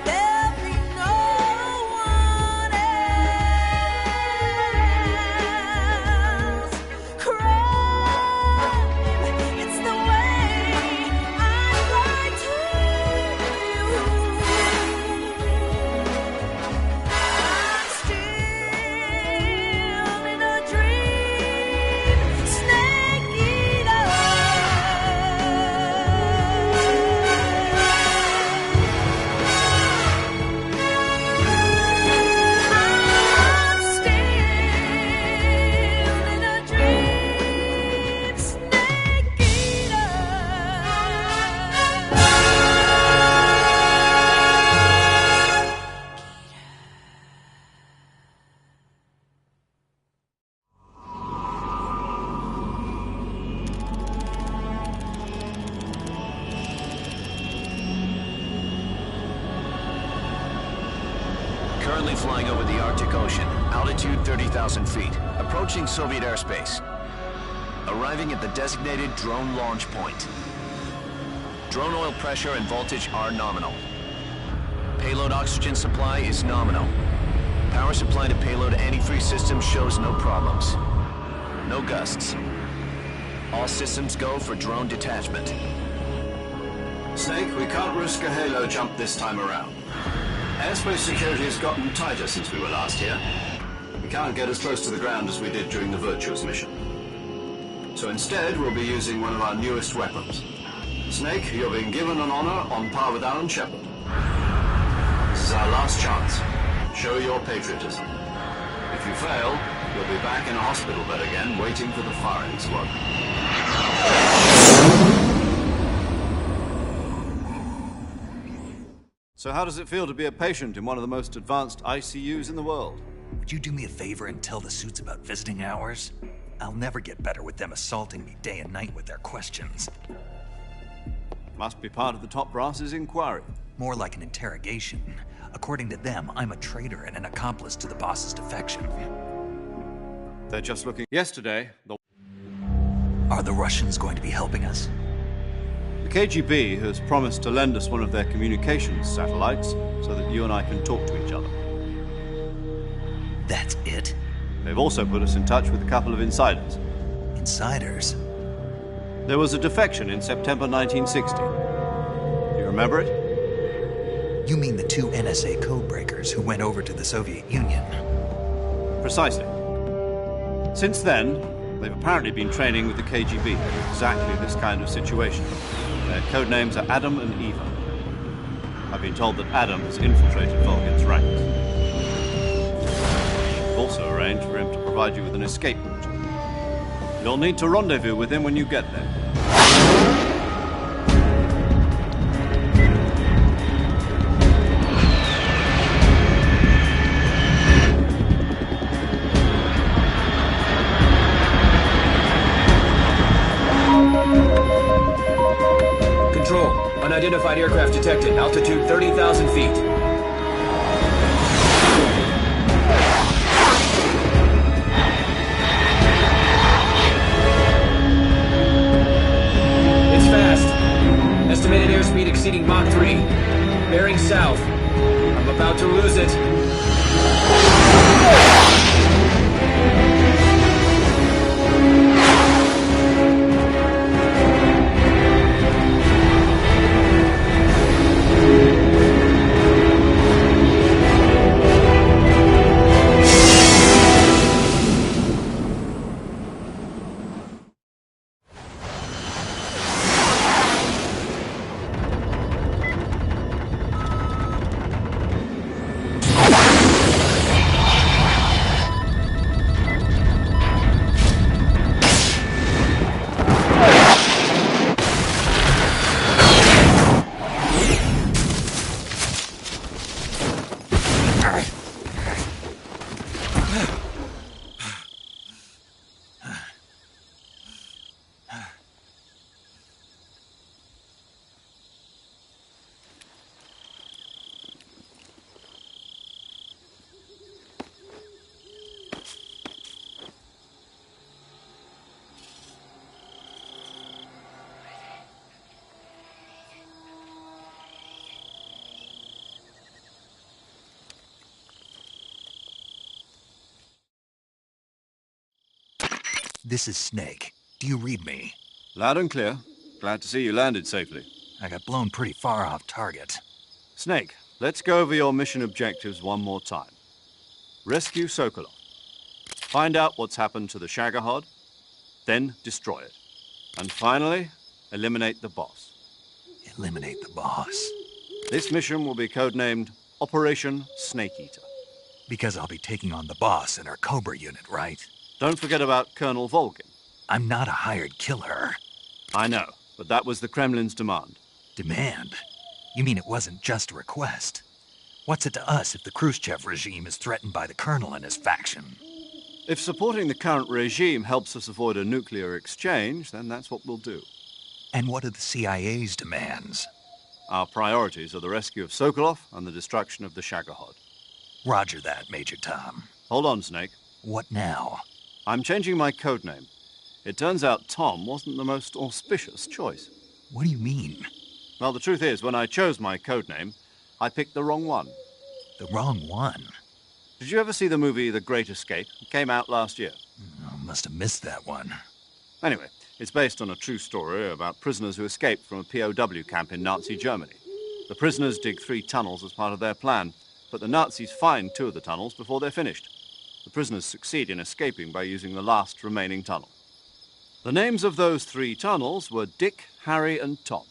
there'll be Currently flying over the Arctic Ocean, altitude 30,000 feet, approaching Soviet airspace. Arriving at the designated drone launch point. Drone oil pressure and voltage are nominal. Payload oxygen supply is nominal. Power supply to payload antifreeze system shows no problems. No gusts. All systems go for drone detachment. Snake, we can't risk a halo jump this time around. Airspace security has gotten tighter since we were last here. We can't get as close to the ground as we did during the Virtuous mission. So instead, we'll be using one of our newest weapons. Snake, you're being given an honor on par with Alan Shepard. This is our last chance. Show your patriotism. If you fail, you'll be back in a hospital bed again, waiting for the firing squad. So how does it feel to be a patient in one of the most advanced ICUs in the world? Would you do me a favor and tell the suits about visiting hours? I'll never get better with them assaulting me day and night with their questions. Must be part of the top brass's inquiry. More like an interrogation. According to them, I'm a traitor and an accomplice to the boss's defection. They're just looking... Yesterday, Are the Russians going to be helping us? The KGB has promised to lend us one of their communications satellites so that you and I can talk to each other. That's it? They've also put us in touch with a couple of insiders. Insiders? There was a defection in September 1960. Do you remember it? You mean the two NSA codebreakers who went over to the Soviet Union? Precisely. Since then, they've apparently been training with the KGB for exactly this kind of situation. Their code names are Adam and Eva. I've been told that Adam has infiltrated Volgin's ranks. I've also arranged for him to provide you with an escape route. You'll need to rendezvous with him when you get there. Unidentified aircraft detected. Altitude 30,000 feet. It's fast. Estimated airspeed exceeding Mach 3. Bearing south. I'm about to lose it. This is Snake. Do you read me? Loud and clear. Glad to see you landed safely. I got blown pretty far off target. Snake, let's go over your mission objectives one more time. Rescue Sokolov. Find out what's happened to the Shagohod, then destroy it. And finally, eliminate the boss. Eliminate the boss? This mission will be codenamed Operation Snake Eater. Because I'll be taking on the boss in our Cobra unit, right? Don't forget about Colonel Volgin. I'm not a hired killer. I know, but that was the Kremlin's demand. Demand? You mean it wasn't just a request? What's it to us if the Khrushchev regime is threatened by the Colonel and his faction? If supporting the current regime helps us avoid a nuclear exchange, then that's what we'll do. And what are the CIA's demands? Our priorities are the rescue of Sokolov and the destruction of the Shagohod. Roger that, Major Tom. Hold on, Snake. What now? I'm changing my code name. It turns out Tom wasn't the most auspicious choice. What do you mean? Well, the truth is, when I chose my code name, I picked the wrong one. The wrong one? Did you ever see the movie The Great Escape? It came out last year. I must have missed that one. Anyway, it's based on a true story about prisoners who escaped from a POW camp in Nazi Germany. The prisoners dig 3 tunnels as part of their plan, but the Nazis find 2 of the tunnels before they're finished. The prisoners succeed in escaping by using the last remaining tunnel. The names of those 3 tunnels were Dick, Harry, and Tom.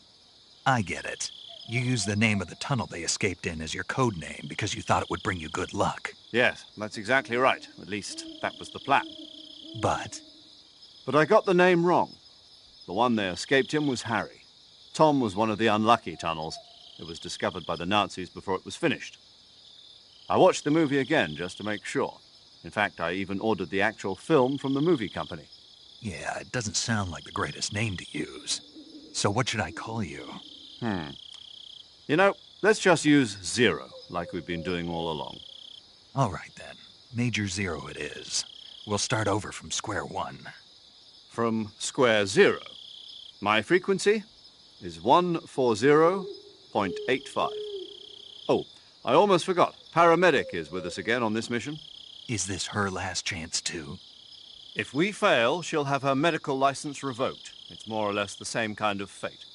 I get it. You used the name of the tunnel they escaped in as your code name because you thought it would bring you good luck. Yes, that's exactly right. At least, that was the plan. But I got the name wrong. The one they escaped in was Harry. Tom was one of the unlucky tunnels. It was discovered by the Nazis before it was finished. I watched the movie again just to make sure. In fact, I even ordered the actual film from the movie company. yeah, it doesn't sound like the greatest name to use. So what should I call you? You know, let's just use Zero, like we've been doing all along. All right, then. Major Zero it is. We'll start over from square one. From square zero. My frequency is 140.85. Oh, I almost forgot. Paramedic is with us again on this mission. Is this her last chance, too? If we fail, she'll have her medical license revoked. It's more or less the same kind of fate.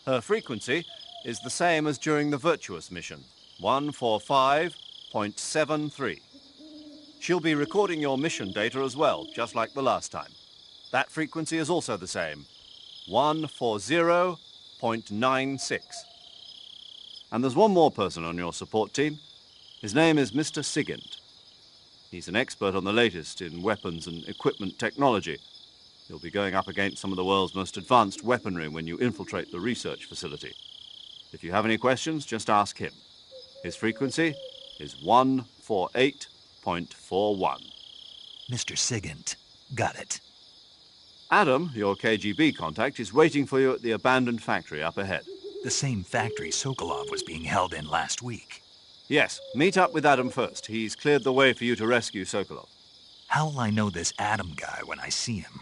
Her frequency is the same as during the Virtuous mission, 145.73. She'll be recording your mission data as well, just like the last time. That frequency is also the same, 140.96. And there's one more person on your support team. His name is Mr. Sigint. He's an expert on the latest in weapons and equipment technology. You'll be going up against some of the world's most advanced weaponry when you infiltrate the research facility. If you have any questions, just ask him. His frequency is 148.41. Mr. Sigint. Got it. Adam, your KGB contact, is waiting for you at the abandoned factory up ahead. The same factory Sokolov was being held in last week. Yes, meet up with Adam first. He's cleared the way for you to rescue Sokolov. How will I know this Adam guy when I see him?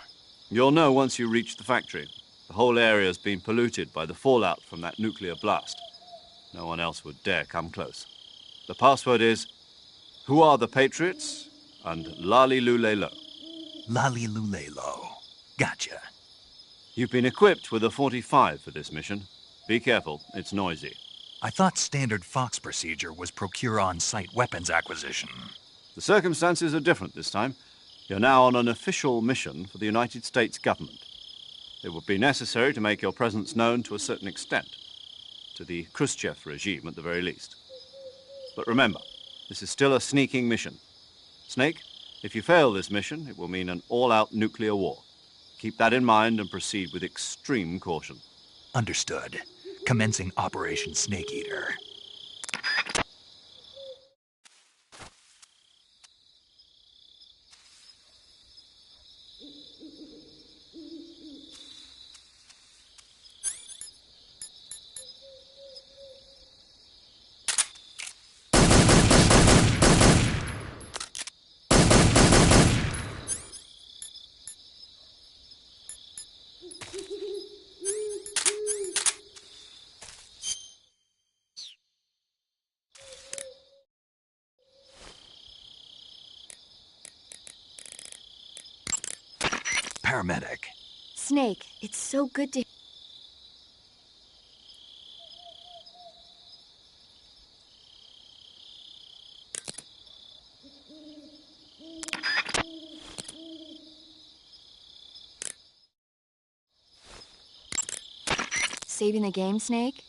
You'll know once you reach the factory. The whole area's been polluted by the fallout from that nuclear blast. No one else would dare come close. The password is, "Who are the Patriots?" and Lali Lule Lo. Lali Lule Lo. Gotcha. You've been equipped with a 45 for this mission. Be careful, it's noisy. I thought standard Fox procedure was procure on-site weapons acquisition. The circumstances are different this time. You're now on an official mission for the United States government. It would be necessary to make your presence known to a certain extent, to the Khrushchev regime at the very least. But remember, this is still a sneaking mission. Snake, if you fail this mission, it will mean an all-out nuclear war. Keep that in mind and proceed with extreme caution. Understood. Commencing Operation Snake Eater. Paramedic. Snake, it's so good to... Saving the game, Snake?